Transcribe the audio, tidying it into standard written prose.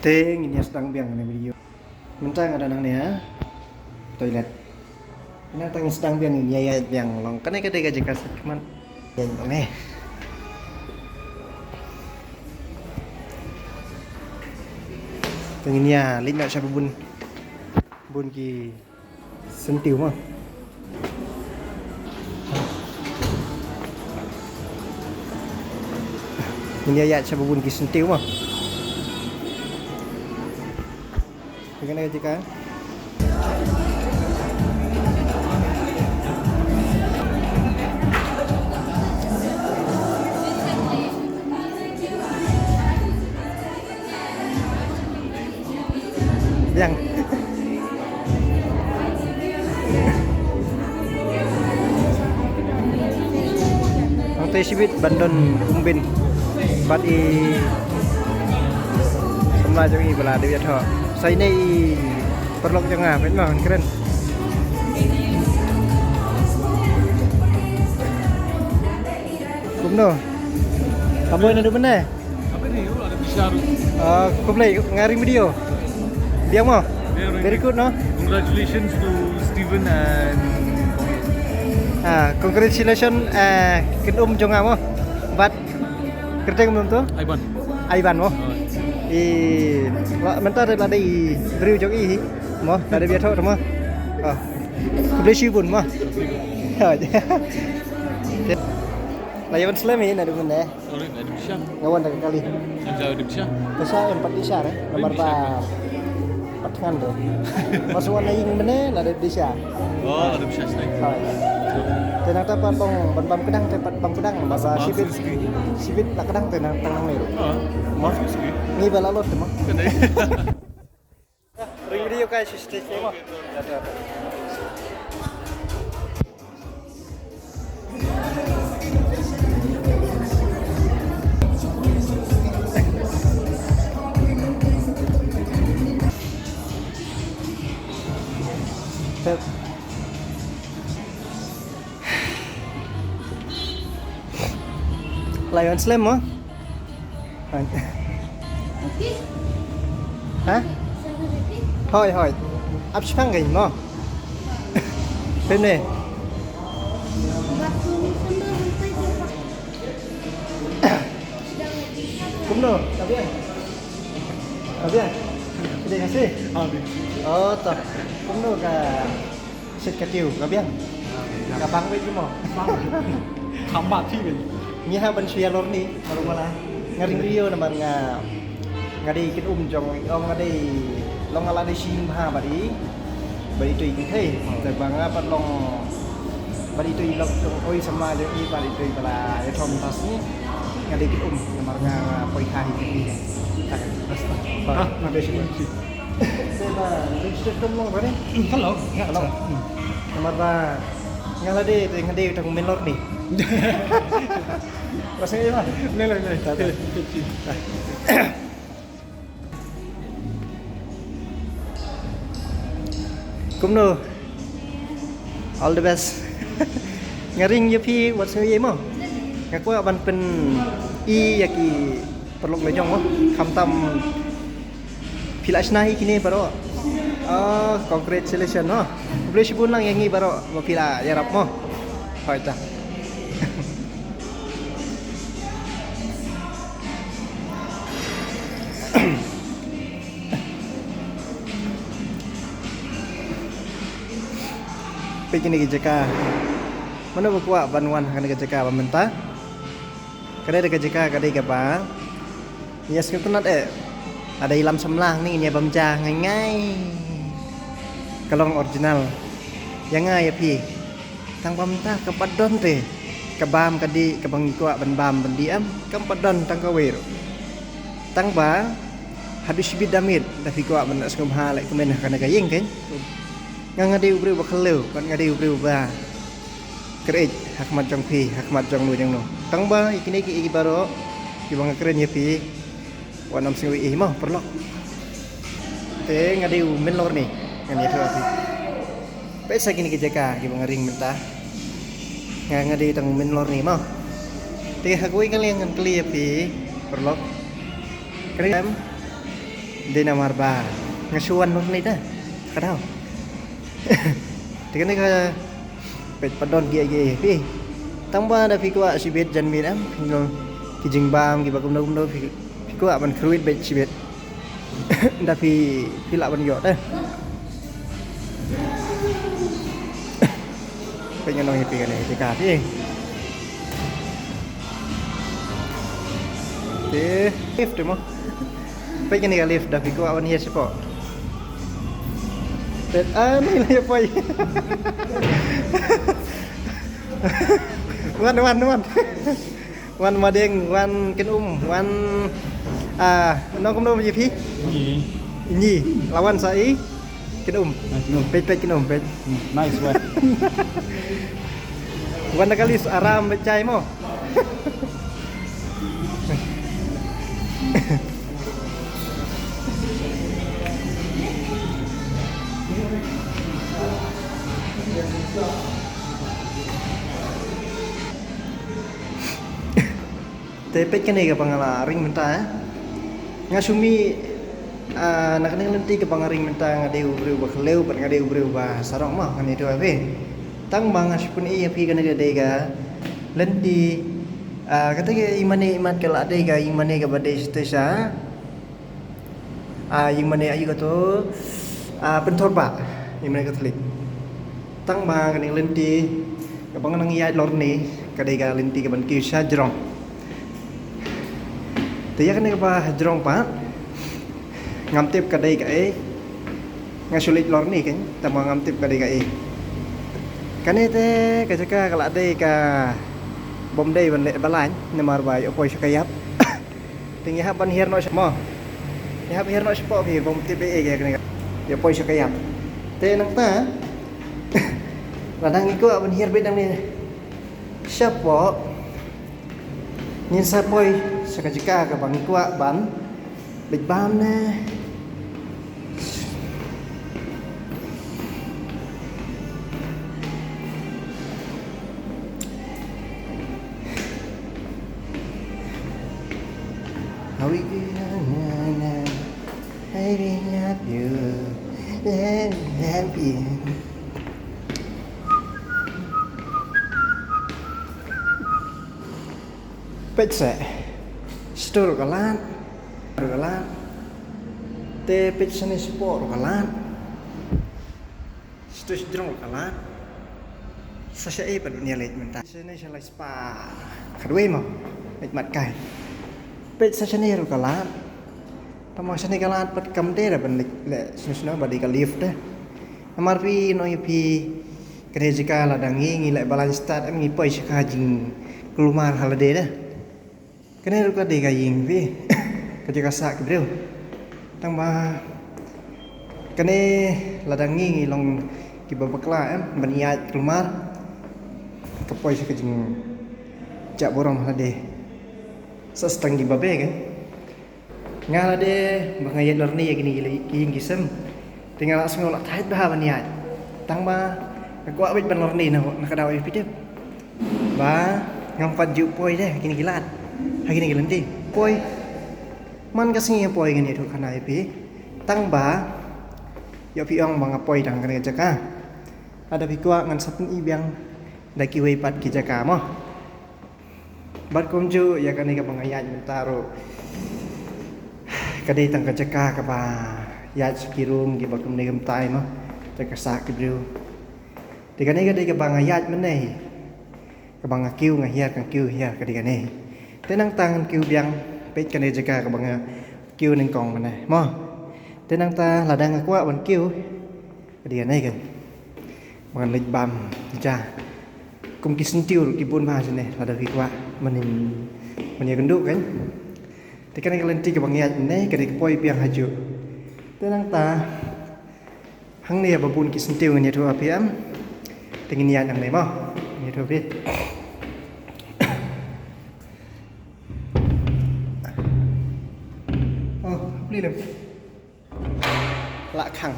Ting ini sedang biang ini video. Mentang ada nang ya. Toilet. Ini tang sedang biang ini ya biang long. Kan ka dega jika keman. Ya ini. Tang ini ya lin nak siapa bun. Bun ki sentiu mah. Ini ya siapa bun ki sentiu mah. Bagaimana jika yang ang sibit bandon kumbin bat i semla jong i bala dewi tho sai nei perlok jong a pen mon keren kumno kamu ini ada mana Apa ni? Oh, ada besar. kau play ngaring video dia mau very good no Congratulations to Steven and congratulations kin jong a mo bat kerja belum tuh Ivan. Ivan mo mentar là đây review cho ý mo là đây biết thôi đúng không không lấy siêu buồn mo là Ivan Slam ini ada mana Sorry, ada besar. ngawan dah kali Ada besar. besar empat besar nomor patangan tuh masuk warna yang mana là đây besar Oh, ada besar sekali. tenang tempat bang kedang tempat bang kedang bahasa sibit lah kedang tenang ni Maaf sekali. ni balalot mo Kedai. ring video kay stage mo Lion Slam mo? Hả? Thôi, áp phăng ghình mo. Bên này. Cũng được, tao biết. Đây là gì? Tập. Cũng được xịt cả chiều, tao biết. Cả băng với chứ mo. Kambat sih kan. Nya ban share lor ni kalau mana ngaring video naman ngadi kit jong ngadi long ala di sim ha bari tu ikin thei te banga pat long bari tu ilok oi sama je i bari tu bala ya thom tas ni ngadi kit namar nga poi khai ni tak basta na be shi sema register tom long bari Hello. namar ba ngalade ngadi tang menlor ni rasanya mah Nilai. Kumno all the best ngaring ya pi wat sui mo ngaku ban pen i yaki perlok lejong mo khamtam pilasna hi kini baro congratulations no boleh sibun lang yangi baro mo pila yarap mo hoy ta Pekini jeka mana bukuak banwan kan jeka pemerintah kadai jeka kadai apa ya sekitar ada ilam semlang ni nya bamja ngai kalau original yang ngai ya pi tang pemerintah kepadon te kebam kadi kebang kuak ban diam kepadon tang kawir tang ba habis bidamit tapi kuak ban skum ha lek kemen kana gayeng kan ngadi ubri bakhelu kan ngadi ubri ba krej hakmat jong pi hakmat jong nu jong no tang ba ikini ki baro ki bang keren ya pi wanam sing wi mah perlo te ngadi men lor ni ngani tu pi pesa kini ki jaka ki bang ring mentah ngadi tang men lor ni mah te hakui kalian kan kli ya pi perlo keren Dia nama Arba ngasuan orang ni dah kadau. Tekan ni ke pet padon gia pi. Tambah ada fikwa sibet janmin am ki jingbam ki bagum dum fikwa ban kruit bet sibet. Dah pi lak ban yot dah. Pengen nong pi kan ni pi ka pi. Lift tu mo. Pengen ni lift dah fikwa ban yes po. Ni lah ya boy. Wan madeng, wan kenum, wan nong kum dum ji Ni. Nyi, lawan sai kenum. Pet kenum pet. Nice one. Wan nakalis aram becai mo. Tepet kan ni ke pangalaring mentah. Ngasumi nak kena lenti ke pangaring mentah ngade ubru bakleu pat ngade ubru ba sarong mah kan itu abe. Tang bang aspun i api kan ngade ga lenti kata ke imane imat ke lade ga imane ke bade stesa. Imane ayu kato pentor ba imane katolik. Tang bang kan lenti ke panganang iya lor ni kade ga lenti ke ban ki sa jrong. Tiya kan ba jrong pa ngam tip kadai ka ngasulit lor ni kan tama ngam tip kadai ka kanete ka jaka kala dai ka bom dai ban le balan namar bai opoi sakayap tingi ha ban hier no mo ni ha hier no spo ki bom tip ga kan ya opoi sakayap te nang ta ladang iko ban hier bedang ni siapa nhìn sa poi sa kajika ka bang ikwa ban big bam na how we na I love you happy pizza store kalan te pizza ni sport kalan store drong kalan sa pada dunia leit mentah sini selai spa kadwe mo leit mat kai pizza sini ro kalan tamo sini kalan pat kamde ra ban le sunusna badi ka lift dah amar pi no pi kerejika ladangi ngilai balance start am ngi poi saka jing kelumar halade dah kena ruka de gaying pi kerja sak bro tambah kene ladangi long ki babakla baniat kelumar kepoi sekejing jak borong halade sestang gi babe kan ngalade bangayat lor ni gini gini gisem tinggal langsung nak tait bah baniat tambah aku abit ban lor ni nak kadaw pi ba ngampat ju poi deh gini gilat hari ni gelanti poi man kasih poi gini tu kana pi tang ba yo pi ong bang poi dang kana jaka ada pi kwa ngan sapun ibiang daki wei pat ki jaka mo bat komju ya kani ka bangayat mentaro kadai tang ka jaka ka ba ya sekirum ki bakum ne gam tai mo jaka sak ki bru tikani kadai ka bangayat menai ka bang kiu ngahia kan kiu hia kadai kani tenang tangan kiu biang pet kan jaga ka bang kiu ning kong mana mo tenang ta ladang aku ban kiu dia naik kan bang lej bam ja kum kisentiu ki bun ma sini lada fikwa manin mania genduk kan tekan ka lenti ka bang ya ne ka dik poi piang haju tenang ta hang ne babun kisentiu ngani tu apiam tengin ya nang ne mo ni tu bit beli lem lạ khẳng